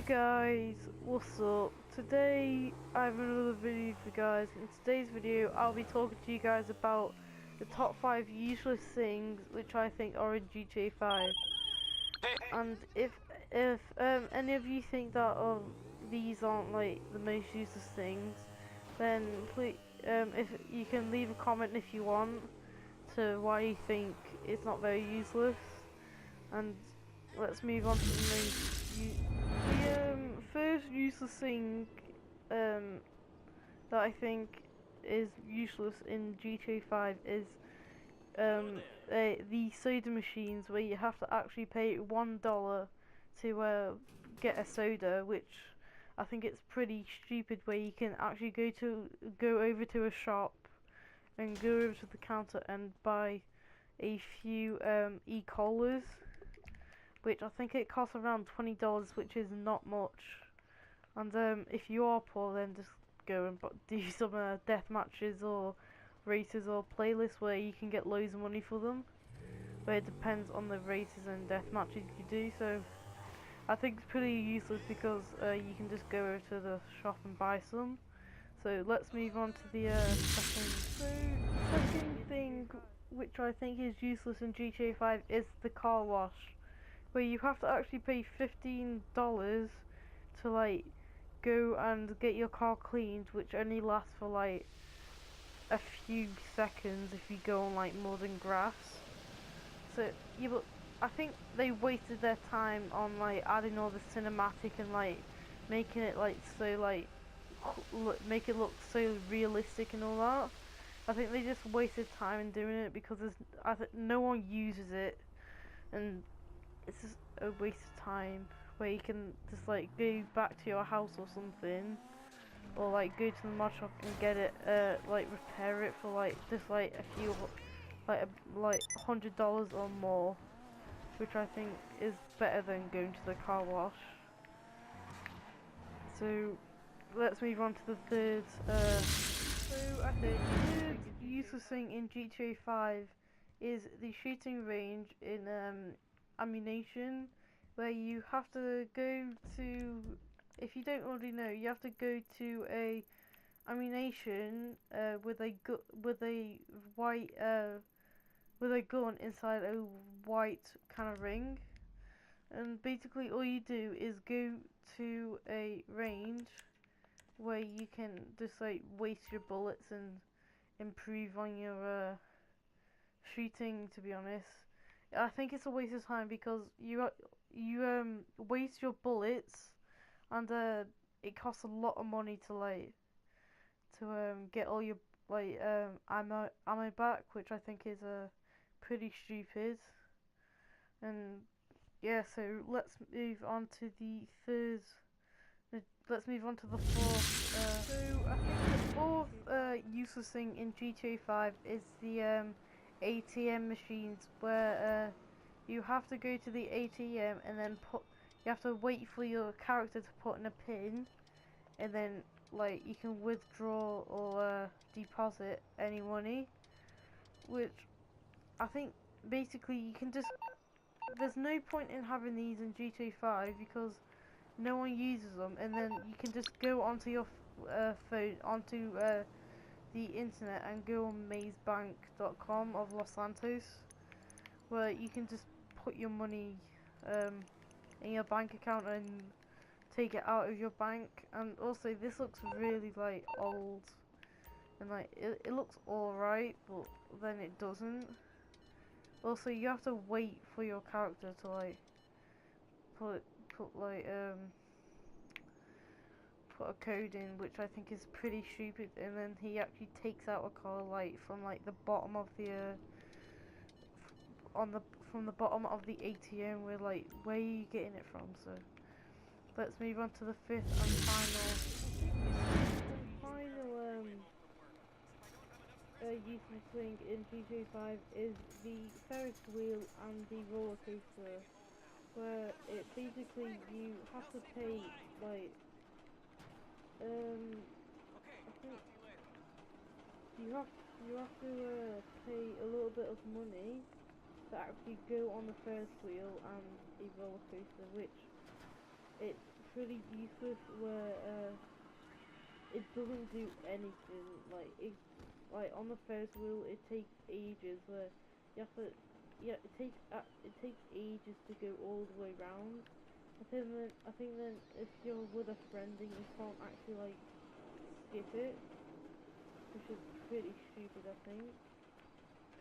Guys, what's up? Today I have another video for you guys. In today's video I'll be talking to you guys about the top 5 useless things which I think are in GTA 5. And if any of you think that these aren't like the most useless things, then please if you can leave a comment if you want to why you think it's not very useless. And let's move on to the first useless thing that I think is useless in GTA 5 is the soda machines, where you have to actually pay $1 to get a soda, which I think it's pretty stupid, where you can actually go over to a shop and go over to the counter and buy a few e-colas, which I think it costs around $20, which is not much. And if you are poor, then just go and do some death matches or races or playlists where you can get loads of money for them. But it depends on the races and death matches you do. So I think it's pretty useless because you can just go over to the shop and buy some. So let's move on to the second thing which I think is useless in GTA 5 is the car wash, where you have to actually pay $15 to like go and get your car cleaned, which only lasts for like a few seconds if you go on like mud and grass. So yeah, but I think they wasted their time on like adding all the cinematic and like making it like so like make it look so realistic and all that. I think they just wasted time in doing it because no one uses it, and it's just a waste of time, where you can just like go back to your house or something, or like go to the mod shop and get it like repair it for like just like a few like $100 or more, which I think is better than going to the car wash. So let's move on to the third useless thing in GTA 5 is the shooting range in ammunition, where you have to go to, if you don't already know, you have to go to a ammunition with a gun inside a white kind of ring. And basically all you do is go to a range where you can just like waste your bullets and improve on your shooting. To be honest, I think it's a waste of time because you waste your bullets, and it costs a lot of money to get all your ammo back, which I think is pretty stupid. And yeah, so let's move on to the fourth. So I think the fourth useless thing in GTA 5 is the ATM machines, where you have to go to the ATM and then you have to wait for your character to put in a pin, and then like you can withdraw or deposit any money, which I think basically you can just, there's no point in having these in GTA 5 because no one uses them, and then you can just go onto your phone, onto the internet, and go on mazebank.com of Los Santos, where you can just put your money in your bank account and take it out of your bank. And also this looks really like old, and like it looks alright, but then it doesn't. Also, you have to wait for your character to like put a code in, which I think is pretty stupid, and then he actually takes out a car like from like the bottom of the from the bottom of the ATM, where are you getting it from? So let's move on to the fifth and final useless thing in GTA 5 is the Ferris wheel and the roller coaster, where it basically you have to pay like I think you have to pay a little bit of money to actually go on the Ferris wheel and a roller coaster, which it pretty useless where it doesn't do anything. Like on the Ferris wheel, it takes ages. Where you have to, yeah, it takes ages to go all the way round. I think then if you're with a friend, then you can't actually like skip it, which is pretty stupid, I think.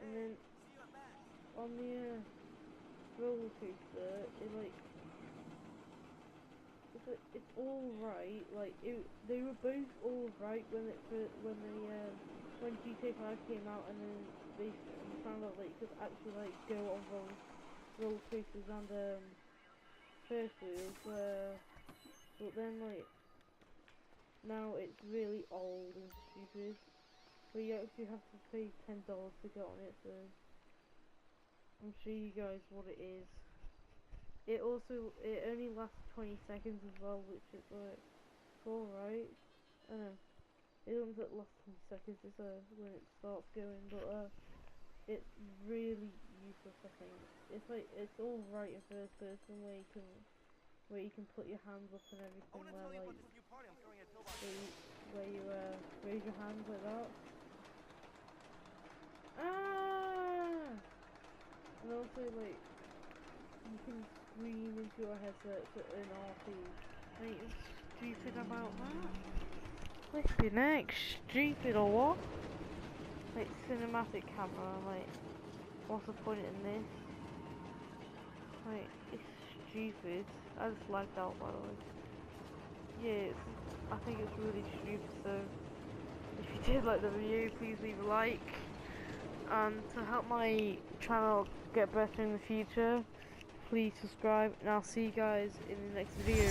And then on the roller coaster, it's all right. They were both all right when GTA 5 came out, and then they found out like you could actually like go on roller coasters and Ferris wheels. But then like now it's really old and stupid. But you actually have to pay $10 to get on it. So I'll show you guys what it is. It only lasts 20 seconds as well, which is like alright. I know it doesn't last 20 seconds. It's when it starts going, but it's really useless. I think it's alright in first person where you can put your hands up and everything. Where you raise your hands like that. Ah! And also like you can scream into your headset in RP. Ain't stupid about that? Flipping heck, stupid or what? Like cinematic camera, like what's the point in this? Like it's stupid. I just lagged out by the way. Yeah, I think it's really stupid, so if you did like the video, please leave a like. And to help my channel get better in the future, please subscribe, and I'll see you guys in the next video.